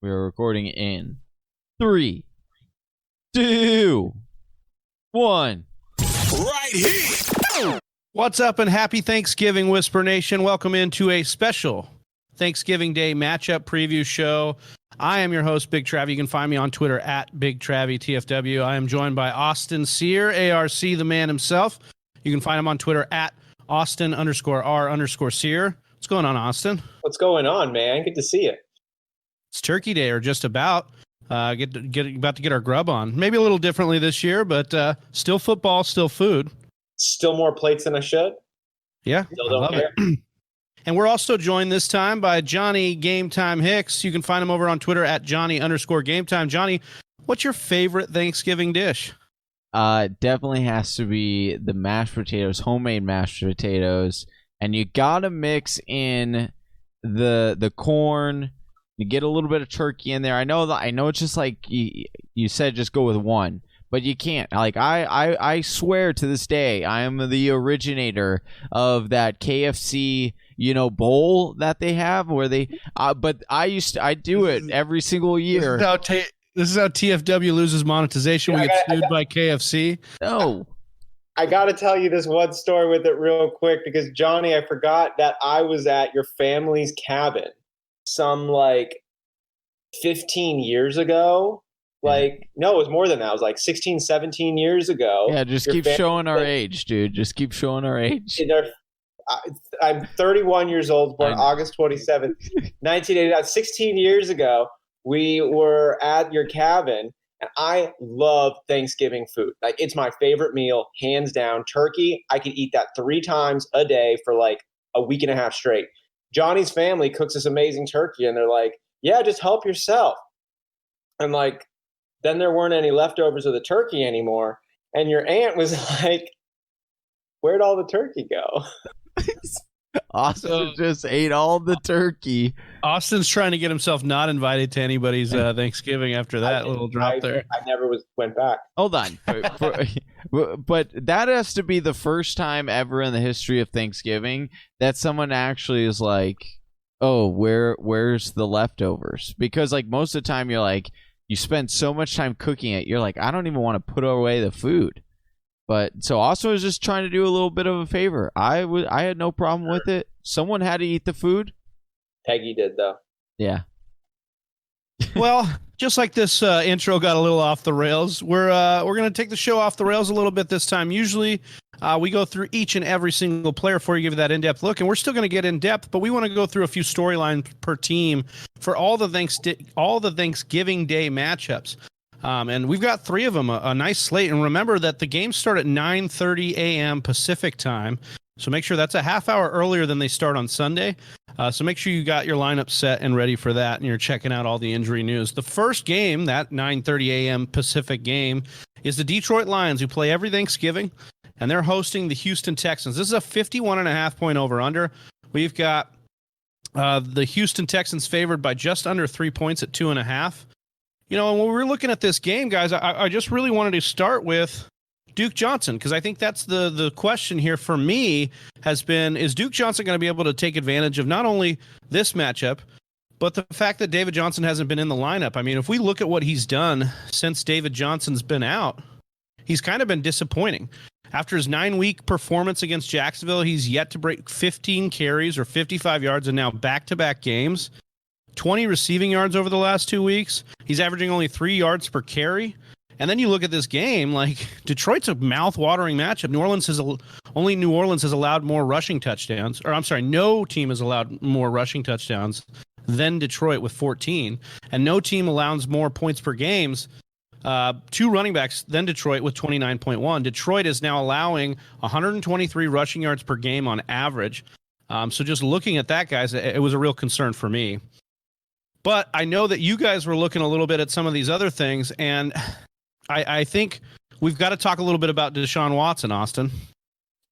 We are recording in 3, 2, 1. Right here. What's up and happy Thanksgiving, Whisper Nation. Welcome into a special Thanksgiving Day matchup preview show. I am your host, Big Trav. You can find me on Twitter at Big Travy TFW. I am joined by Austin Sear, ARC, the man himself. You can find him on Twitter at Austin_R_Sear. What's going on, Austin? What's going on, man? Good to see you. It's Turkey Day, or just about. About to get our grub on. Maybe a little differently this year, but still football, still food. Still more plates than I should. Yeah, Still don't I love care. it. And we're also joined this time by Johnny Game Time Hicks. You can find him over on Twitter at Johnny_Game Time. Johnny, what's your favorite Thanksgiving dish? Definitely has to be the mashed potatoes, homemade mashed potatoes, and you gotta mix in the corn. You get a little bit of turkey in there. I know it's just like you said, just go with one, but you can't. Like I swear to this day, I am the originator of that KFC bowl that they have where they. But I do it every single year. This is how TFW loses monetization. We get sued by KFC. No. I got to tell you this one story with it real quick because, Johnny, I forgot that I was at your family's cabin some 15 years ago. No, it was more than that. It was 16, 17 years ago. Yeah, just keep showing our age, dude. Just keep showing our age. I'm 31 years old, born August 27th, 1989. 16 years ago, we were at your cabin, and I love Thanksgiving food. It's my favorite meal, hands down. Turkey, I could eat that 3 times a day for a week and a half straight. Johnny's family cooks this amazing turkey, and they're like, yeah, just help yourself. And then there weren't any leftovers of the turkey anymore. And your aunt was like, where'd all the turkey go? Austin just ate all the turkey. Austin's trying to get himself not invited to anybody's Thanksgiving after that little drop there. I never went back. Hold on. But that has to be the first time ever in the history of Thanksgiving that someone actually is like, oh, where's the leftovers? Because most of the time you're you spend so much time cooking it, you're I don't even want to put away the food. But so Austin was just trying to do a little bit of a favor. I had no problem with it. Someone had to eat the food. Peggy did, though. Yeah. Well, just like this intro got a little off the rails, we're going to take the show off the rails a little bit this time. Usually we go through each and every single player before you give you that in-depth look, and we're still going to get in-depth, but we want to go through a few storylines per team for all the Thanksgiving Day matchups. And we've got 3 of them, a nice slate. And remember that the games start at 9:30 a.m. Pacific time. So make sure that's a half hour earlier than they start on Sunday. So make sure you got your lineup set and ready for that, and you're checking out all the injury news. The first game, that 9:30 a.m. Pacific game, is the Detroit Lions, who play every Thanksgiving, and they're hosting the Houston Texans. This is a 51.5 point over-under. We've got the Houston Texans favored by just under 3 points at 2.5. And when we were looking at this game, guys, I just really wanted to start with Duke Johnson, because I think that's the question here for me has been, is Duke Johnson going to be able to take advantage of not only this matchup, but the fact that David Johnson hasn't been in the lineup? I mean, if we look at what he's done since David Johnson's been out, he's kind of been disappointing. After his 9-week performance against Jacksonville, he's yet to break 15 carries or 55 yards in now back-to-back games. 20 receiving yards over the last 2 weeks. He's averaging only 3 yards per carry. And then you look at this game, Detroit's a mouth-watering matchup. New Orleans has allowed more rushing touchdowns. Or I'm sorry, no team has allowed more rushing touchdowns than Detroit with 14. And no team allows more points per games. 2 running backs than Detroit with 29.1. Detroit is now allowing 123 rushing yards per game on average. So just looking at that, guys, it was a real concern for me. But I know that you guys were looking a little bit at some of these other things, and I think we've got to talk a little bit about Deshaun Watson, Austin.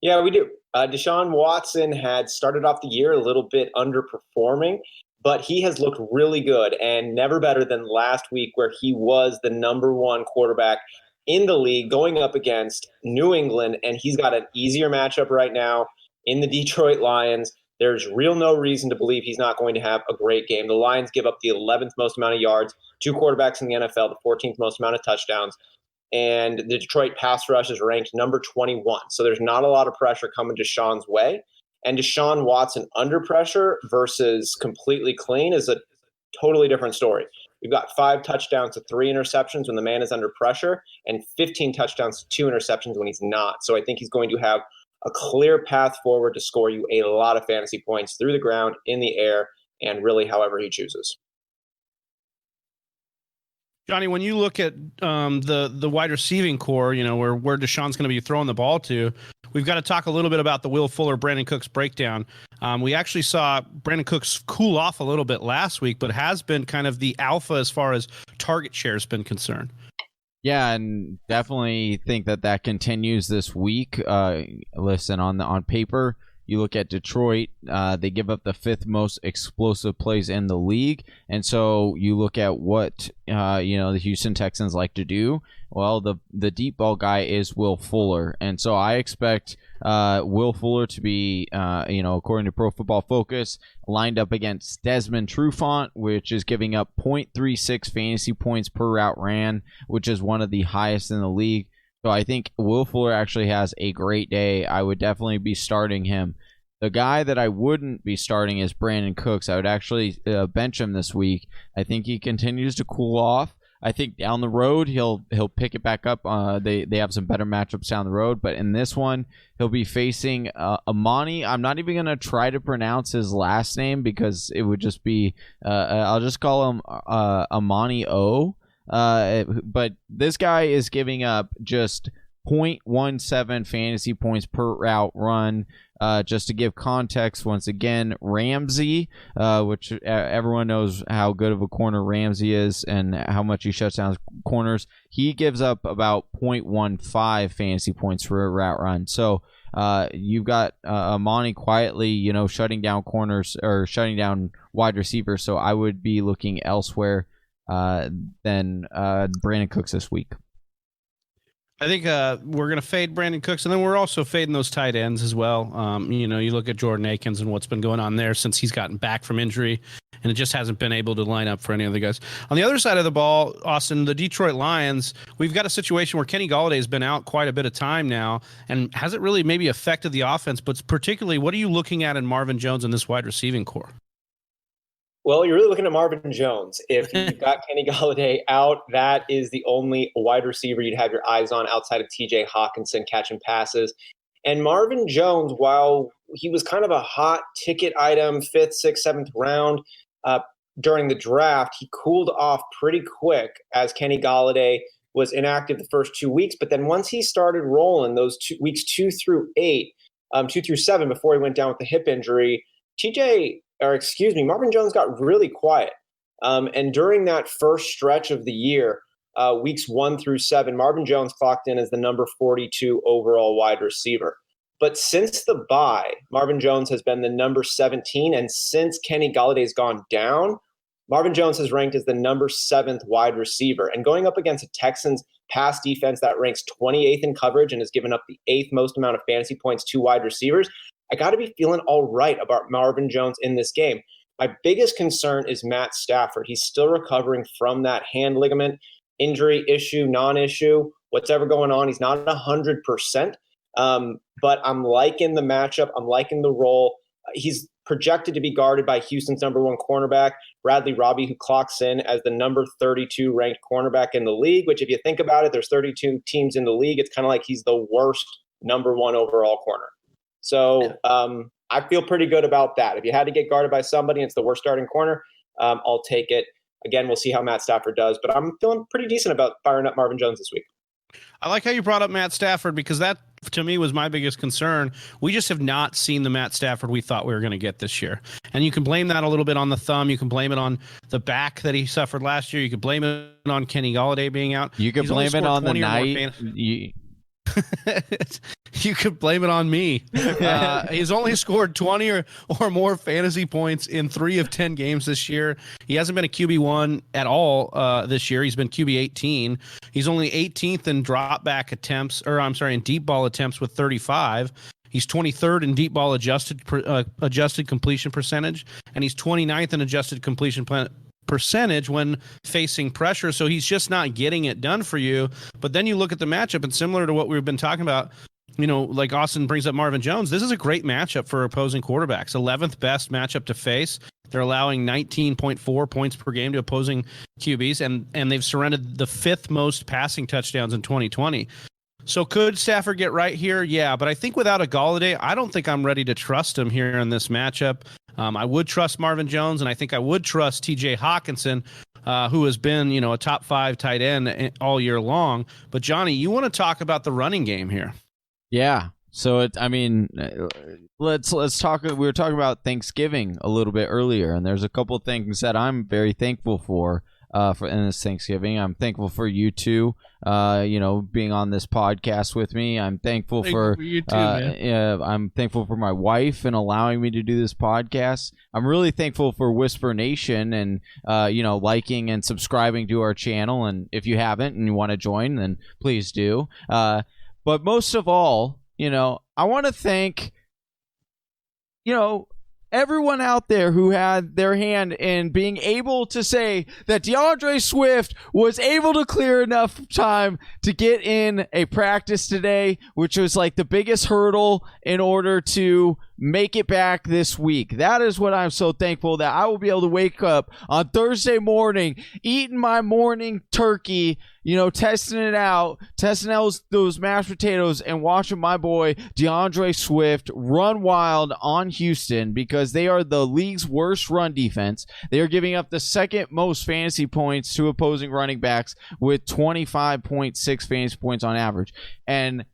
Yeah, we do. Deshaun Watson had started off the year a little bit underperforming, but he has looked really good and never better than last week, where he was the number 1 quarterback in the league going up against New England, and he's got an easier matchup right now in the Detroit Lions. There's no reason to believe he's not going to have a great game. The Lions give up the 11th most amount of yards, 2 quarterbacks in the NFL, the 14th most amount of touchdowns, and the Detroit pass rush is ranked number 21. So there's not a lot of pressure coming Deshaun's way. And Deshaun Watson under pressure versus completely clean is a totally different story. We've got 5 touchdowns to 3 interceptions when the man is under pressure and 15 touchdowns to 2 interceptions when he's not. So I think he's going to have a clear path forward to score you a lot of fantasy points through the ground, in the air, and really however he chooses. Johnny, when you look at the wide receiving core, where Deshaun's going to be throwing the ball to, we've got to talk a little bit about the Will Fuller, Brandon Cooks breakdown. We actually saw Brandon Cooks cool off a little bit last week, but has been kind of the alpha as far as target share has been concerned. Yeah, and definitely think that continues this week. Listen, on paper, you look at Detroit, they give up the 5th most explosive plays in the league. And so you look at what, the Houston Texans like to do. Well, the deep ball guy is Will Fuller. And so I expect Will Fuller to be, according to Pro Football Focus, lined up against Desmond Trufant, which is giving up 0.36 fantasy points per route ran, which is one of the highest in the league. So I think Will Fuller actually has a great day. I would definitely be starting him. The guy that I wouldn't be starting is Brandon Cooks. I would actually bench him this week. I think he continues to cool off. I think down the road he'll pick it back up. They have some better matchups down the road, but in this one he'll be facing Amani. I'm not even gonna try to pronounce his last name because it would just be. I'll just call him Amani O. But this guy is giving up just 0.17 fantasy points per route run. Just to give context, once again, Ramsey, which everyone knows how good of a corner Ramsey is and how much he shuts down corners, he gives up about 0.15 fantasy points for a route run. So you've got Amani quietly, shutting down corners or shutting down wide receivers. So I would be looking elsewhere than Brandon Cooks this week. I think we're going to fade Brandon Cooks, and then we're also fading those tight ends as well. You look at Jordan Akins and what's been going on there since he's gotten back from injury, and it just hasn't been able to line up for any of the guys. On the other side of the ball, Austin, the Detroit Lions, we've got a situation where Kenny Golladay has been out quite a bit of time now and hasn't really maybe affected the offense, but particularly what are you looking at in Marvin Jones and this wide receiving core? Well, you're really looking at Marvin Jones. If you've got Kenny Golladay out, that is the only wide receiver you'd have your eyes on outside of TJ Hawkinson catching passes. And Marvin Jones, while he was kind of a hot ticket item, 5th, 6th, 7th round during the draft, he cooled off pretty quick as Kenny Golladay was inactive the first 2 weeks. But then once he started rolling those weeks 2 through 7, before he went down with the hip injury, Marvin Jones got really quiet. And during that first stretch of the year, weeks 1 through 7, Marvin Jones clocked in as the number 42 overall wide receiver. But since the bye, Marvin Jones has been the number 17. And since Kenny Galladay's gone down, Marvin Jones has ranked as the number 7th wide receiver. And going up against a Texans pass defense that ranks 28th in coverage and has given up the 8th most amount of fantasy points to wide receivers, I got to be feeling all right about Marvin Jones in this game. My biggest concern is Matt Stafford. He's still recovering from that hand ligament injury issue, non-issue, whatever going on. He's not 100%, but I'm liking the matchup. I'm liking the role. He's projected to be guarded by Houston's number 1 cornerback, Bradley Roby, who clocks in as the number 32 ranked cornerback in the league, which if you think about it, there's 32 teams in the league. It's kind of like he's the worst number 1 overall corner. So I feel pretty good about that. If you had to get guarded by somebody and it's the worst starting corner, I'll take it. Again, we'll see how Matt Stafford does, but I'm feeling pretty decent about firing up Marvin Jones this week. I like how you brought up Matt Stafford because that, to me, was my biggest concern. We just have not seen the Matt Stafford we thought we were going to get this year. And you can blame that a little bit on the thumb. You can blame it on the back that he suffered last year. You could blame it on Kenny Golladay being out. You could blame it on the night. You could blame it on me. He's only scored 20 or more fantasy points in 3 of 10 games this year. He hasn't been a QB1 at all this year. He's been QB 18. He's only 18th in drop back attempts, in deep ball attempts with 35. He's 23rd in deep ball adjusted completion percentage, and he's 29th in adjusted completion percentage when facing pressure. So he's just not getting it done for you. But then you look at the matchup, and similar to what we've been talking about, like Austin brings up Marvin Jones, this is a great matchup for opposing quarterbacks. 11th best matchup to face. They're allowing 19.4 points per game to opposing QBs, and they've surrendered the 5th most passing touchdowns in 2020. So could Stafford get right here? Yeah, but I think without a Golladay, I don't think I'm ready to trust him here in this matchup. I would trust Marvin Jones, and I think I would trust TJ Hawkinson, who has been, a top 5 tight end all year long. But Johnny, you want to talk about the running game here? Yeah. So let's talk. We were talking about Thanksgiving a little bit earlier, and there's a couple of things that I'm very thankful for in this Thanksgiving. I'm thankful for you two, being on this podcast with me. I'm thankful for you too, man. I'm thankful for my wife and allowing me to do this podcast. I'm really thankful for Whisper Nation and liking and subscribing to our channel. And if you haven't and you want to join, then please do. But most of all, I want to thank, everyone out there who had their hand in being able to say that DeAndre Swift was able to clear enough time to get in a practice today, which was like the biggest hurdle in order to make it back this week. That is what I'm so thankful that I will be able to wake up on Thursday morning, eating my morning turkey, testing out those mashed potatoes and watching my boy DeAndre Swift run wild on Houston, because they are the league's worst run defense. They are giving up the 2nd most fantasy points to opposing running backs with 25.6 fantasy points on average. And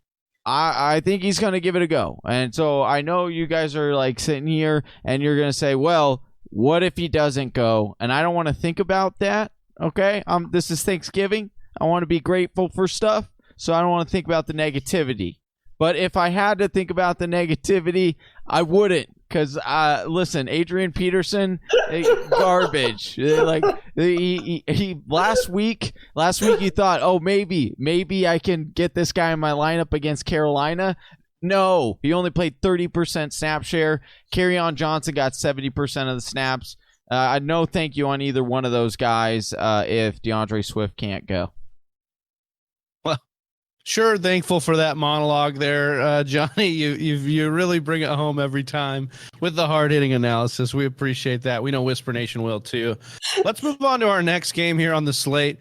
I think he's going to give it a go. And so I know you guys are like sitting here and you're going to say, well, what if he doesn't go? And I don't want to think about that. Okay. This is Thanksgiving. I want to be grateful for stuff. So I don't want to think about the negativity. But if I had to think about the negativity, I wouldn't. Because, listen, Adrian Peterson, garbage. Last week you thought, oh, maybe I can get this guy in my lineup against Carolina. No, he only played 30% snap share. Kerryon Johnson got 70% of the snaps. No thank you on either one of those guys if DeAndre Swift can't go. Sure, thankful for that monologue there, Johnny. You really bring it home every time with the hard-hitting analysis. We appreciate that. We know Whisper Nation will too. Let's move on to our next game here on the slate,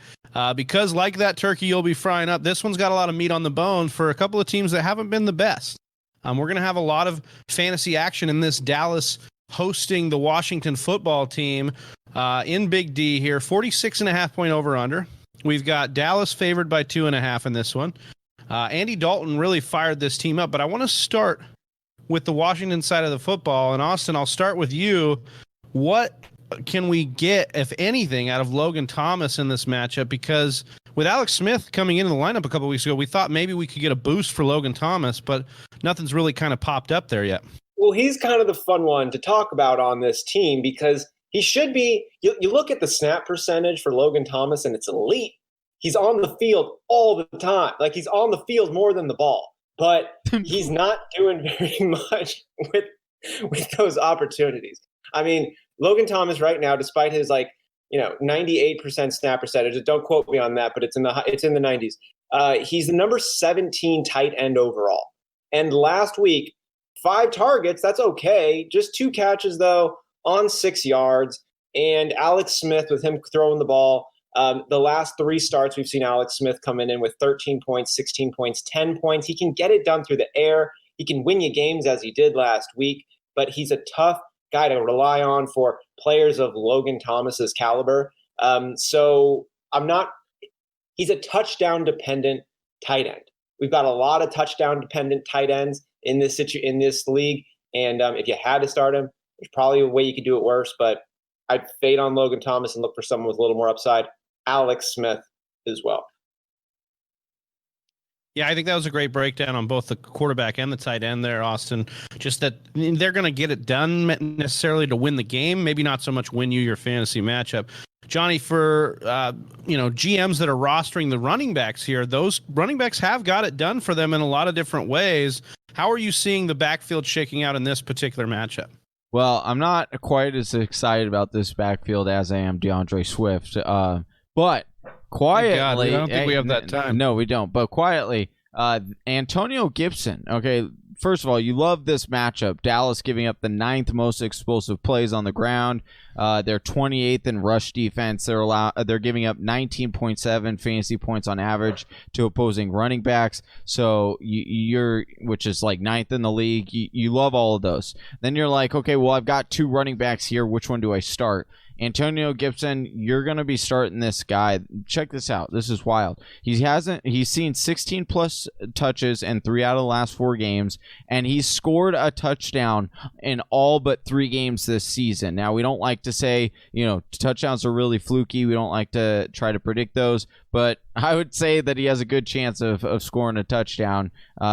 because like that turkey you'll be frying up, this one's got a lot of meat on the bone for a couple of teams that haven't been the best. We're going to have a lot of fantasy action in this. Dallas hosting the Washington football team in Big D here, 46.5 point over-under. We've got Dallas favored by 2.5 in this one. Andy Dalton really fired this team up, but I want to start with the Washington side of the football. And Austin, I'll start with you. What can we get, if anything, out of Logan Thomas in this matchup? Because with Alex Smith coming into the lineup a couple weeks ago, we thought maybe we could get a boost for Logan Thomas, but nothing's really kind of popped up there yet. Well, he's kind of the fun one to talk about on this team because he should be. You look at the snap percentage for Logan Thomas, and it's elite. He's on the field all the time. Like, he's on the field more than the ball. But he's not doing very much with those opportunities. I mean, Logan Thomas right now, despite his 98% snap percentage, don't quote me on that, but it's in the 90s. He's the number 17 tight end overall. And last week, 5 targets, that's okay. Just 2 catches, though, on 6 yards. And Alex Smith, with him throwing the ball, the last 3 starts, we've seen Alex Smith coming in with 13 points, 16 points, 10 points. He can get it done through the air. He can win you games as he did last week, but he's a tough guy to rely on for players of Logan Thomas's caliber. So he's a touchdown-dependent tight end. We've got a lot of touchdown-dependent tight ends in this league, and if you had to start him, there's probably a way you could do it worse, but I'd fade on Logan Thomas and look for someone with a little more upside. Alex Smith as well. Yeah, I think that was a great breakdown on both the quarterback and the tight end there, Austin. Just that they're going to get it done necessarily to win the game, maybe not so much win you your fantasy matchup. Johnny, for GMs that are rostering the running backs here, those running backs have got it done for them in a lot of different ways. How are you seeing the backfield shaking out in this particular matchup? Well, I'm not quite as excited about this backfield as I am DeAndre Swift. But quietly, God, I don't think we have that time. No, we don't. But quietly, Antonio Gibson. Okay, first of all, you love this matchup. Dallas giving up the 9th most explosive plays on the ground. They're 28th in rush defense. They're giving up 19.7 fantasy points on average to opposing running backs. So you're, which is like 9th in the league. You love all of those. Then you're like, okay, well, I've got 2 running backs here. Which one do I start? Antonio Gibson, you're going to be starting this guy. Check this out. This is wild. He's seen 16 plus touches in 3 out of the last 4 games, and he's scored a touchdown in all but 3 games this season. Now, we don't like to say, touchdowns are really fluky. We don't like to try to predict those, but I would say that he has a good chance of scoring a touchdown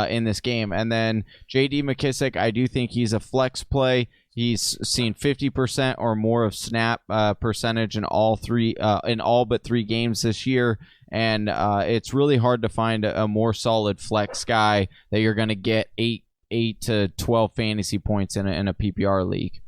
in this game. And then J.D. Mckissick, I do think he's a flex play. He's seen 50% or more of snap percentage in all but 3 games this year, and it's really hard to find a more solid flex guy that you're going to get 8 to 12 fantasy points in a PPR league.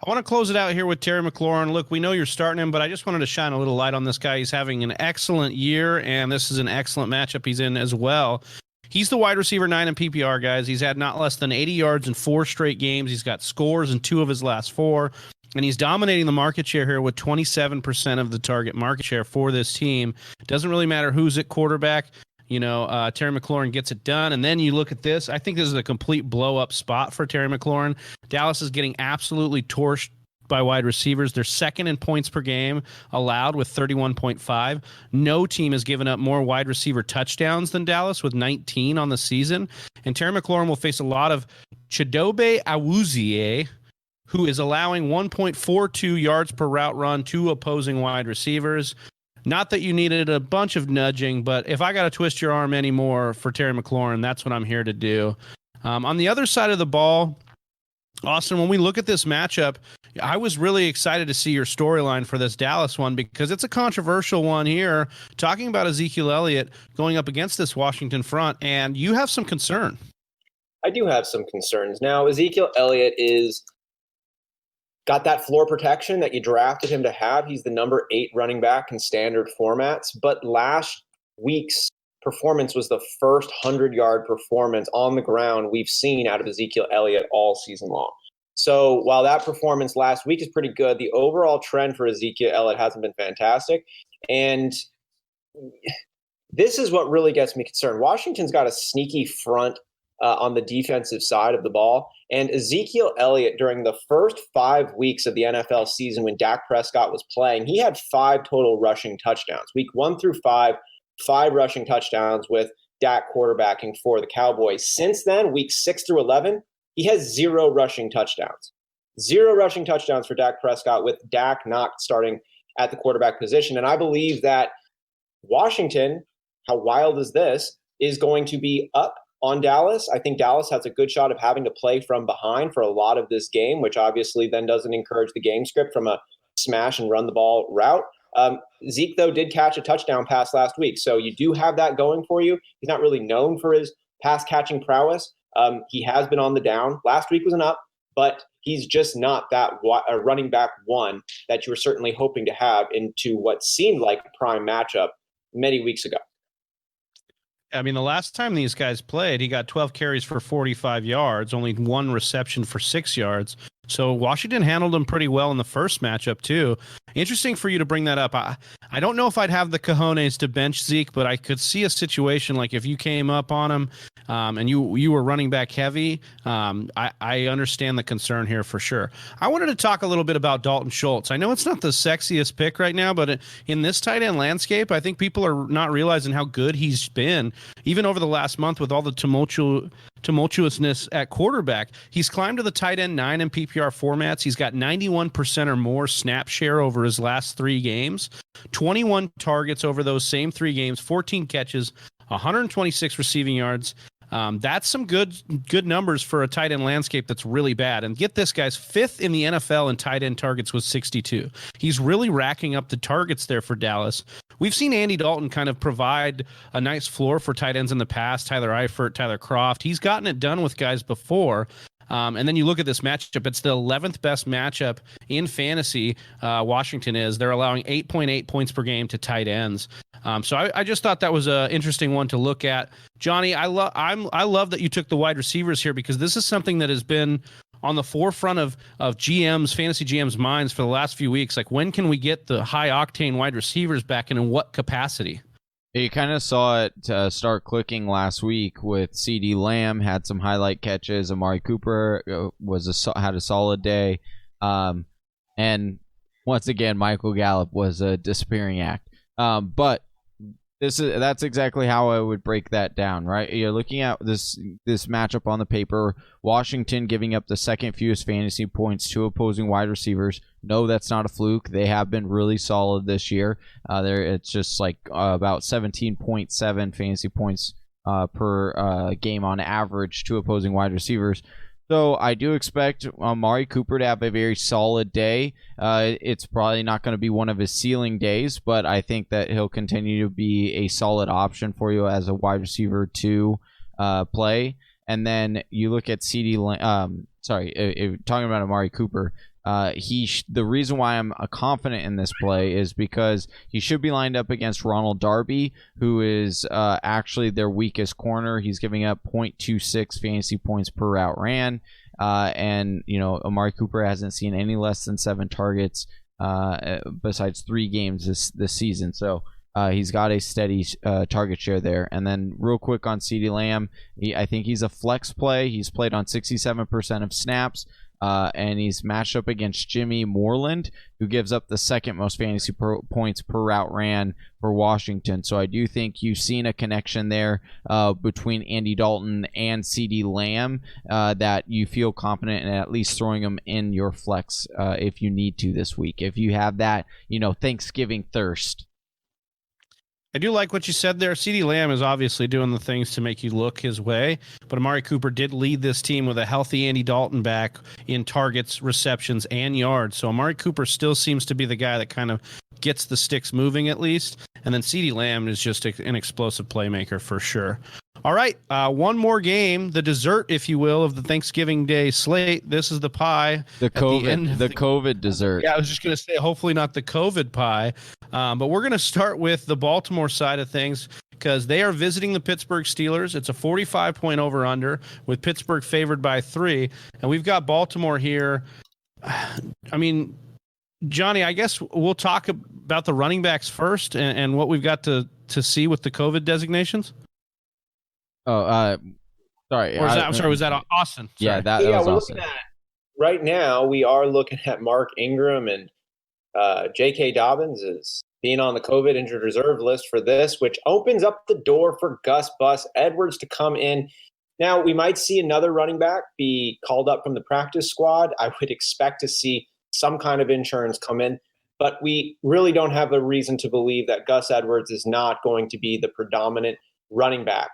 I want to close it out here with Terry McLaurin. Look, we know you're starting him, but I just wanted to shine a little light on this guy. He's having an excellent year, and this is an excellent matchup he's in as well. He's the wide receiver 9 in PPR, guys. He's had not less than 80 yards in 4 straight games. He's got scores in 2 of his last 4, and he's dominating the market share here with 27% of the target market share for this team. It doesn't really matter who's at quarterback. Terry McLaurin gets it done. And then you look at this. I think this is a complete blow-up spot for Terry McLaurin. Dallas is getting absolutely torched by wide receivers. They're second in points per game allowed with 31.5. No team has given up more wide receiver touchdowns than Dallas with 19 on the season. And Terry McLaurin will face a lot of Chidobe Awuzie, who is allowing 1.42 yards per route run to opposing wide receivers. Not that you needed a bunch of nudging, but if I got to twist your arm anymore for Terry McLaurin, that's what I'm here to do. On the other side of the ball, Austin, when we look at this matchup, I was really excited to see your storyline for this Dallas one because it's a controversial one here, talking about Ezekiel Elliott going up against this Washington front, and you have some concern. I do have some concerns. Now, Ezekiel Elliott got that floor protection that you drafted him to have. He's the number 8 running back in standard formats, but last week's performance was the first 100-yard performance on the ground we've seen out of Ezekiel Elliott all season long. So while that performance last week is pretty good, the overall trend for Ezekiel Elliott hasn't been fantastic. And this is what really gets me concerned. Washington's got a sneaky front on the defensive side of the ball. And Ezekiel Elliott, during the first 5 weeks of the NFL season when Dak Prescott was playing, he had 5 total rushing touchdowns. Week 1 through 5 rushing touchdowns with Dak quarterbacking for the Cowboys. Since then, week 6 through 11, he has 0 rushing touchdowns. 0 rushing touchdowns for Dak Prescott with Dak not starting at the quarterback position. And I believe that Washington, how wild is this, is going to be up on Dallas. I think Dallas has a good shot of having to play from behind for a lot of this game, which obviously then doesn't encourage the game script from a smash and run the ball route. Zeke, though, did catch a touchdown pass last week. So you do have that going for you. He's not really known for his pass catching prowess. He has been on the down. Last week was an up, but he's just not that running back 1 that you were certainly hoping to have into what seemed like a prime matchup many weeks ago. I mean, the last time these guys played, he got 12 carries for 45 yards, only 1 reception for 6 yards. So Washington handled him pretty well in the first matchup, too. Interesting for you to bring that up. I don't know if I'd have the cojones to bench Zeke, but I could see a situation like if you came up on him and you were running back heavy. I understand the concern here for sure. I wanted to talk a little bit about Dalton Schultz. I know it's not the sexiest pick right now, but in this tight end landscape, I think people are not realizing how good he's been, even over the last month with all the tumultuousness at quarterback. He's climbed to the tight end 9 in PPR formats. He's got 91% or more snap share over his last 3 games, 21 targets over those same 3 games, 14 catches, 126 receiving yards. That's some good numbers for a tight end landscape that's really bad. And get this, guys, 5th in the NFL in tight end targets with 62. He's really racking up the targets there for Dallas. We've seen Andy Dalton kind of provide a nice floor for tight ends in the past. Tyler Eifert, Tyler Kroft. He's gotten it done with guys before. And then you look at this matchup. It's the 11th best matchup in fantasy. Washington is. They're allowing 8.8 points per game to tight ends. So I just thought that was an interesting one to look at. Johnny, I love that you took the wide receivers here, because this is something that has been on the forefront of GMs, fantasy GMs' minds for the last few weeks. Like, when can we get the high octane wide receivers back, and in what capacity? You kind of saw it start clicking last week with CeeDee Lamb, had some highlight catches. Amari Cooper had a solid day. And once again, Michael Gallup was a disappearing act. But that's exactly how I would break that down, right? You're looking at this matchup on the paper. Washington giving up the second fewest fantasy points to opposing wide receivers. No, that's not a fluke. They have been really solid this year. It's just like about 17.7 fantasy points per game on average to opposing wide receivers. So I do expect Amari Cooper to have a very solid day. It's probably not going to be one of his ceiling days, but I think that he'll continue to be a solid option for you as a wide receiver to play. And then you look at talking about Amari Cooper. The reason why I'm confident in this play is because he should be lined up against Ronald Darby, who is actually their weakest corner. He's giving up 0.26 fantasy points per route ran. And, Amari Cooper hasn't seen any less than 7 targets besides 3 games this season. So he's got a steady target share there. And then real quick on CeeDee Lamb, I think he's a flex play. He's played on 67% of snaps. And he's matched up against Jimmy Moreland, who gives up the second most fantasy points per route ran for Washington. So I do think you've seen a connection there between Andy Dalton and CeeDee Lamb that you feel confident in at least throwing them in your flex if you need to this week. If you have that, Thanksgiving thirst. I do like what you said there. CeeDee Lamb is obviously doing the things to make you look his way, but Amari Cooper did lead this team with a healthy Andy Dalton back in targets, receptions, and yards. So Amari Cooper still seems to be the guy that kind of gets the sticks moving at least. And then CeeDee Lamb is just an explosive playmaker for sure. All right, one more game, the dessert, if you will, of the Thanksgiving Day slate. This is the pie. The COVID dessert. Yeah, I was just going to say, hopefully not the COVID pie. But we're going to start with the Baltimore side of things, because they are visiting the Pittsburgh Steelers. It's a 45-point over-under with Pittsburgh favored by 3. And we've got Baltimore here. I mean, Johnny, I guess we'll talk about the running backs first and what we've got to see with the COVID designations. Oh, sorry. Was that Austin? Sorry. Yeah, that was Austin. Right now, we are looking at Mark Ingram, and J.K. Dobbins is being on the COVID injured reserve list for this, which opens up the door for Gus Edwards to come in. Now, we might see another running back be called up from the practice squad. I would expect to see some kind of insurance come in, but we really don't have a reason to believe that Gus Edwards is not going to be the predominant running back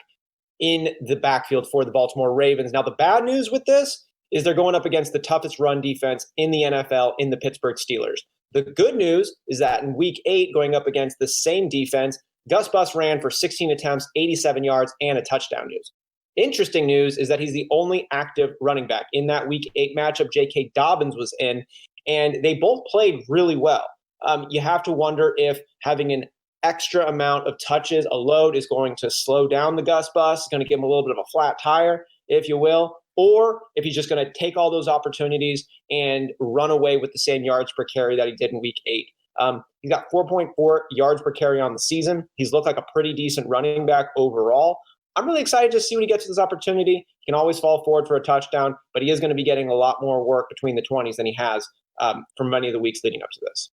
in the backfield for the Baltimore Ravens. Now, the bad news with this is they're going up against the toughest run defense in the NFL in the Pittsburgh Steelers. The good news is that in week 8, going up against the same defense, Gus ran for 16 attempts, 87 yards, and a touchdown news. Interesting news is that he's the only active running back. In that week 8 matchup, J.K. Dobbins was in, and they both played really well. You have to wonder if having an extra amount of touches, a load, is going to slow down the Gus Bus, going to give him a little bit of a flat tire, if you will, or if he's just going to take all those opportunities and run away with the same yards per carry that he did in week 8. He's got 4.4 yards per carry on the season. He's looked like a pretty decent running back overall. I'm really excited to see when he gets this opportunity. He can always fall forward for a touchdown, but he is going to be getting a lot more work between the 20s than he has for many of the weeks leading up to this.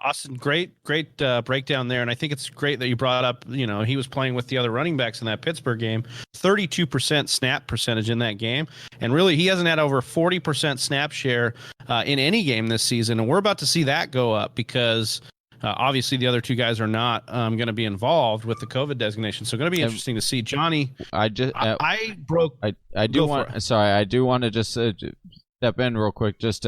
Austin, great breakdown there. And I think it's great that you brought up, he was playing with the other running backs in that Pittsburgh game, 32% snap percentage in that game. And really, he hasn't had over 40% snap share in any game this season. And we're about to see that go up because Obviously, the other two guys are not going to be involved with the COVID designation, so going to be interesting to see. Johnny, I do want to just step in real quick. Just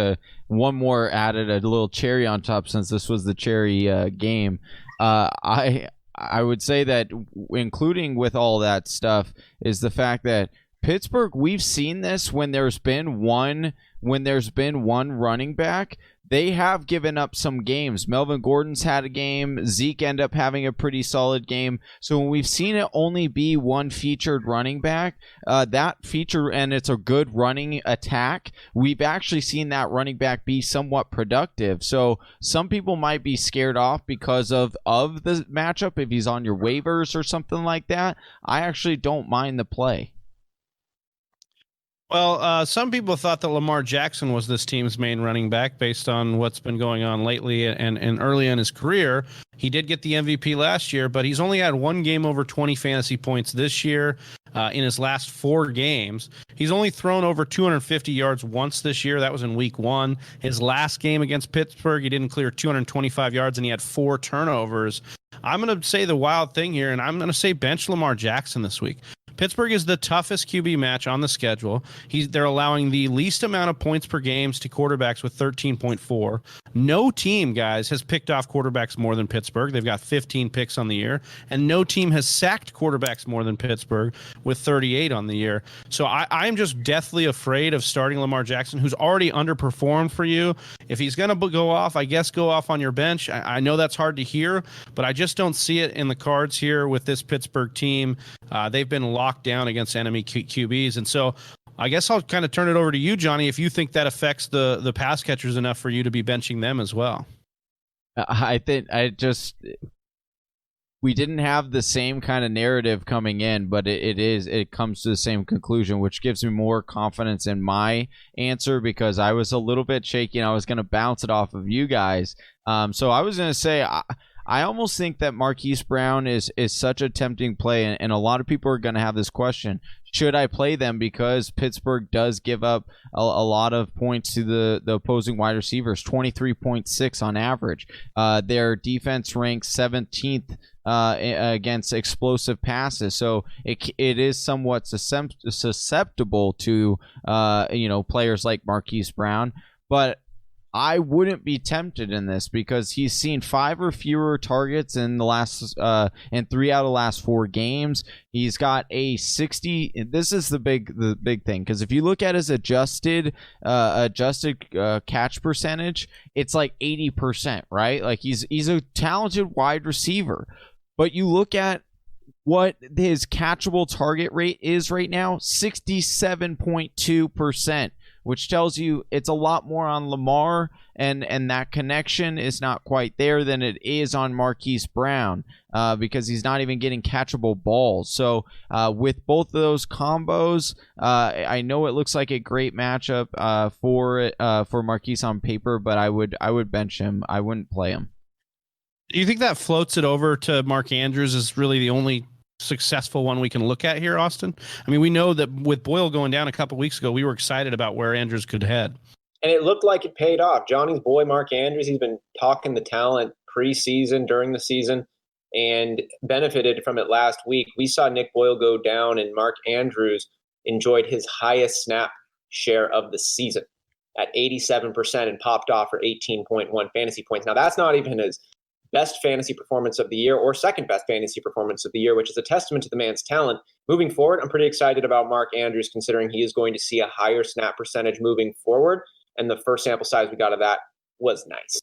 one more added, a little cherry on top, since this was the cherry game. I would say that including with all that stuff is the fact that Pittsburgh, we've seen this when there's been one running back, they have given up some games. Melvin Gordon's had a game. Zeke ended up having a pretty solid game. So when we've seen it only be one featured running back, that feature, and it's a good running attack, we've actually seen that running back be somewhat productive. So some people might be scared off because of the matchup if he's on your waivers or something like that. I actually don't mind the play. Well, some people thought that Lamar Jackson was this team's main running back based on what's been going on lately and early in his career. He did get the MVP last year, but he's only had one game over 20 fantasy points this year in his last 4 games. He's only thrown over 250 yards once this year. That was in week 1. His last game against Pittsburgh, he didn't clear 225 yards, and he had 4 turnovers. I'm going to say the wild thing here, and I'm going to say bench Lamar Jackson this week. Pittsburgh is the toughest QB match on the schedule. They're allowing the least amount of points per games to quarterbacks with 13.4. No team, guys, has picked off quarterbacks more than Pittsburgh. They've got 15 picks on the year. And no team has sacked quarterbacks more than Pittsburgh with 38 on the year. So I'm just deathly afraid of starting Lamar Jackson, who's already underperformed for you. If he's going to go off, I guess go off on your bench. I know that's hard to hear, but I just don't see it in the cards here with this Pittsburgh team. They've been locked down against enemy QBs. And so I guess I'll kind of turn it over to you, Johnny, if you think that affects the pass catchers enough for you to be benching them as well. I think we didn't have the same kind of narrative coming in, but it comes to the same conclusion, which gives me more confidence in my answer because I was a little bit shaky and I was going to bounce it off of you guys. So I was going to say, I almost think that Marquis Brown is such a tempting play, and a lot of people are going to have this question. Should I play them? Because Pittsburgh does give up a lot of points to the opposing wide receivers, 23.6 on average. Their defense ranks 17th against explosive passes, so it is somewhat susceptible to players like Marquis Brown. But I wouldn't be tempted in this because he's seen 5 or fewer targets in the last in 3 out of the last 4 games. He's got a 60. This is the big thing, because if you look at his adjusted catch percentage, it's like 80%, right? Like he's a talented wide receiver, but you look at what his catchable target rate is right now, 67.2%. Which tells you it's a lot more on Lamar, and that connection is not quite there than it is on Marquis Brown because he's not even getting catchable balls. So with both of those combos, I know it looks like a great matchup for Marquis on paper, but I would bench him. I wouldn't play him. Do you think that floats it over to Mark Andrews as really the only successful one we can look at here, Austin? I mean, we know that with Boyle going down a couple weeks ago, we were excited about where Andrews could head. And it looked like it paid off. Johnny's boy, Mark Andrews, he's been talking the talent preseason, during the season, and benefited from it last week. We saw Nick Boyle go down, and Mark Andrews enjoyed his highest snap share of the season at 87% and popped off for 18.1 fantasy points. Now, that's not even his best fantasy performance of the year or second best fantasy performance of the year, which is a testament to the man's talent. Moving forward, I'm pretty excited about Mark Andrews, considering he is going to see a higher snap percentage moving forward. And the first sample size we got of that was nice.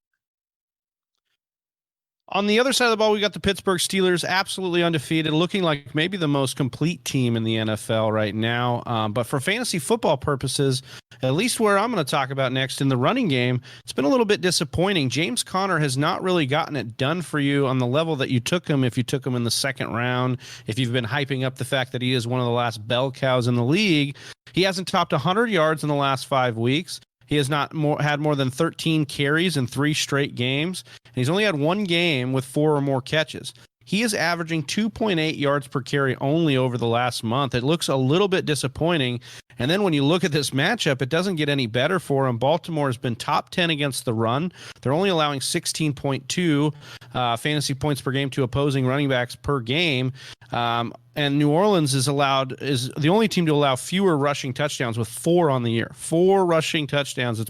On the other side of the ball, we got the Pittsburgh Steelers, absolutely undefeated, looking like maybe the most complete team in the NFL right now. But for fantasy football purposes, at least where I'm going to talk about next in the running game, it's been a little bit disappointing. James Conner has not really gotten it done for you on the level that you took him if you took him in the second round. If you've been hyping up the fact that he is one of the last bell cows in the league, he hasn't topped 100 yards in the last 5 weeks. He has not had more than 13 carries in 3 straight games. And he's only had 1 game with 4 or more catches. He is averaging 2.8 yards per carry only over the last month. It looks a little bit disappointing. And then when you look at this matchup, it doesn't get any better for him. Baltimore has been top 10 against the run. They're only allowing 16.2 fantasy points per game to opposing running backs per game. And New Orleans is the only team to allow fewer rushing touchdowns with 4 on the year. 4 rushing touchdowns.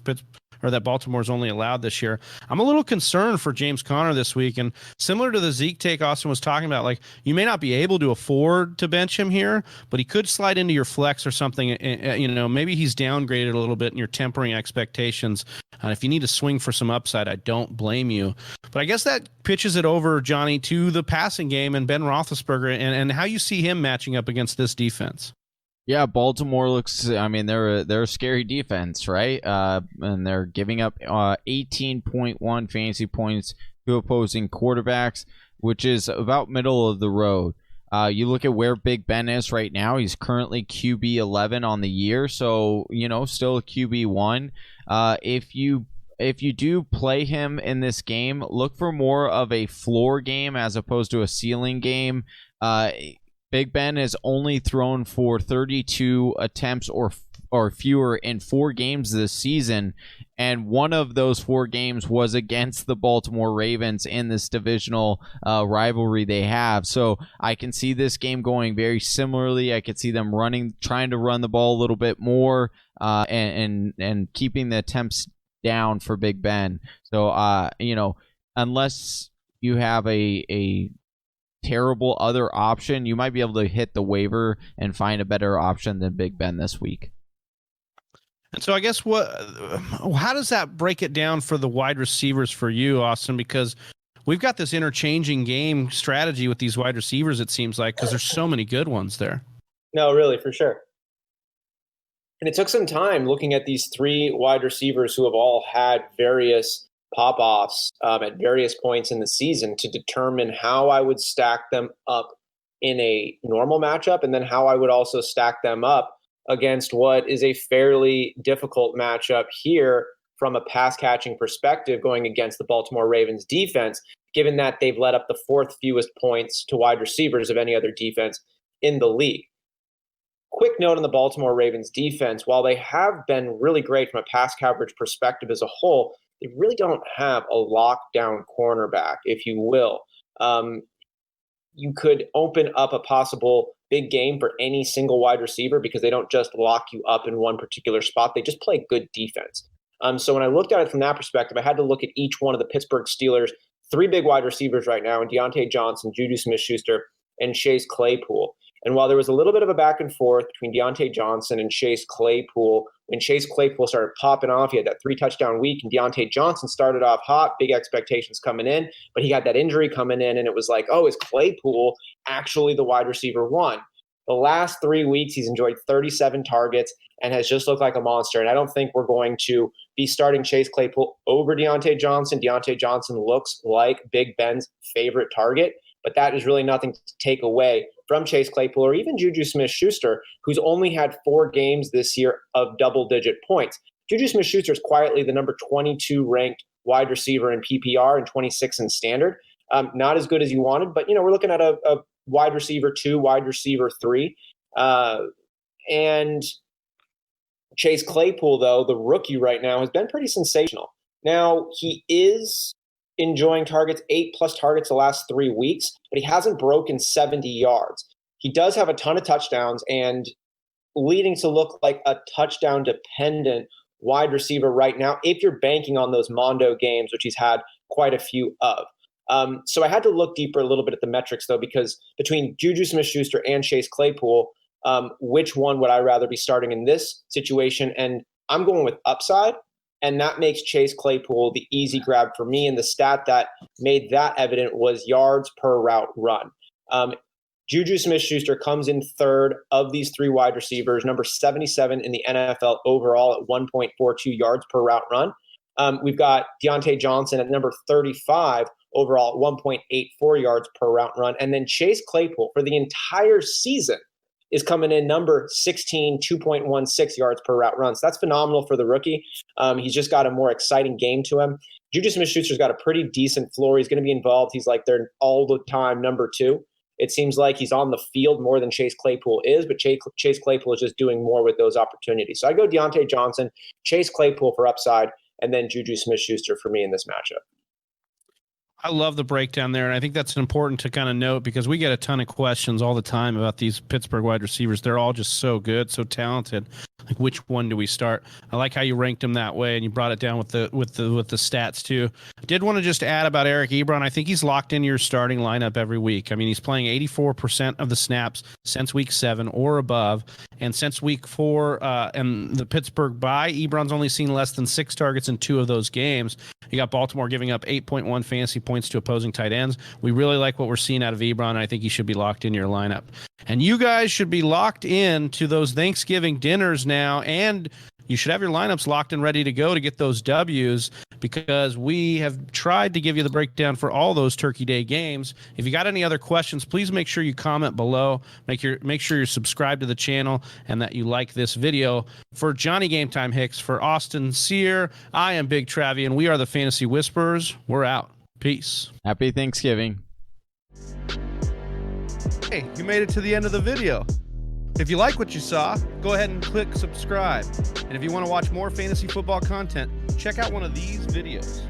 That Baltimore's only allowed this year. I'm a little concerned for James Conner this week, and similar to the Zeke take Austin was talking about, like, you may not be able to afford to bench him here, but he could slide into your flex or something. Maybe he's downgraded a little bit and you're tempering expectations. If you need to swing for some upside, I don't blame you. But I guess that pitches it over, Johnny, to the passing game and Ben Roethlisberger and how you see him matching up against this defense. Yeah, Baltimore looks, they're a scary defense, right? And they're giving up 18.1 fantasy points to opposing quarterbacks, which is about middle of the road. You look at where Big Ben is right now. He's currently QB 11 on the year, so, still a QB 1. If you do play him in this game, look for more of a floor game as opposed to a ceiling game. Big Ben has only thrown for 32 attempts or fewer in 4 games this season, and one of those 4 games was against the Baltimore Ravens in this divisional rivalry they have. So I can see this game going very similarly. I could see them trying to run the ball a little bit more, and keeping the attempts down for Big Ben. So unless you have a terrible other option, you might be able to hit the waiver and find a better option than Big Ben this week. And so I guess how does that break it down for the wide receivers for you, Austin? Because we've got this interchanging game strategy with these wide receivers, it seems like, because there's so many good ones there. No, really, for sure. And it took some time looking at these 3 wide receivers who have all had various pop-offs at various points in the season to determine how I would stack them up in a normal matchup, and then how I would also stack them up against what is a fairly difficult matchup here from a pass-catching perspective, going against the Baltimore Ravens defense, given that they've let up the 4th fewest points to wide receivers of any other defense in the league. Quick note on the Baltimore Ravens defense: while they have been really great from a pass coverage perspective as a whole, they really don't have a lockdown cornerback, if you will. You could open up a possible big game for any single wide receiver because they don't just lock you up in one particular spot. They just play good defense. So when I looked at it from that perspective, I had to look at each one of the Pittsburgh Steelers' 3 big wide receivers right now, and Diontae Johnson, JuJu Smith-Schuster, and Chase Claypool. And while there was a little bit of a back and forth between Diontae Johnson and Chase Claypool, when Chase Claypool started popping off, he had that 3-touchdown week, and Diontae Johnson started off hot, big expectations coming in, but he got that injury coming in, and it was like, oh, is Claypool actually the wide receiver 1? The last 3 weeks, he's enjoyed 37 targets and has just looked like a monster. And I don't think we're going to be starting Chase Claypool over Diontae Johnson. Diontae Johnson looks like Big Ben's favorite target, but that is really nothing to take away from Chase Claypool or even JuJu Smith-Schuster, who's only had 4 games this year of double-digit points. JuJu Smith-Schuster is quietly the number 22 ranked wide receiver in PPR and 26 in standard. Not as good as you wanted, but we're looking at a wide receiver 2, wide receiver 3. And Chase Claypool, though, the rookie right now, has been pretty sensational. Now, he is enjoying targets, 8+ targets the last 3 weeks, but he hasn't broken 70 yards. He does have a ton of touchdowns and leading to look like a touchdown dependent wide receiver right now, if you're banking on those Mondo games, which he's had quite a few of. So I had to look deeper a little bit at the metrics, though, because between JuJu Smith-Schuster and Chase Claypool, which one would I rather be starting in this situation? And I'm going with upside. And that makes Chase Claypool the easy grab for me. And the stat that made that evident was yards per route run. JuJu Smith-Schuster comes in 3rd of these 3 wide receivers, number 77 in the NFL overall at 1.42 yards per route run. We've got Diontae Johnson at number 35 overall at 1.84 yards per route run. And then Chase Claypool for the entire season is coming in number 16, 2.16 yards per route run. So that's phenomenal for the rookie. He's just got a more exciting game to him. JuJu Smith-Schuster's got a pretty decent floor. He's going to be involved. He's like their all-the-time number 2. It seems like he's on the field more than Chase Claypool is, but Chase Claypool is just doing more with those opportunities. So I go Diontae Johnson, Chase Claypool for upside, and then JuJu Smith-Schuster for me in this matchup. I love the breakdown there, and I think that's important to kind of note because we get a ton of questions all the time about these Pittsburgh wide receivers. They're all just so good, so talented. Like, which one do we start? I like how you ranked them that way, and you brought it down with the stats too. I did want to just add about Eric Ebron. I think he's locked in your starting lineup every week. I mean, he's playing 84% of the snaps since week 7 or above, and since week 4 and the Pittsburgh bye, Ebron's only seen less than 6 targets in 2 of those games. You got Baltimore giving up 8.1 fantasy points to opposing tight ends. We really like what we're seeing out of Ebron, and I think he should be locked in your lineup. And you guys should be locked in to those Thanksgiving dinners now, and you should have your lineups locked and ready to go to get those W's because we have tried to give you the breakdown for all those Turkey Day games. If you got any other questions, please make sure you comment below. Make sure you're subscribed to the channel and that you like this video. For Johnny Game Time Hicks, for Austin Sear, I am Big Travie, and we are the Fantasy Whisperers. We're out. Peace. Happy Thanksgiving. Hey, you made it to the end of the video. If you like what you saw, go ahead and click subscribe. And if you want to watch more fantasy football content, check out one of these videos.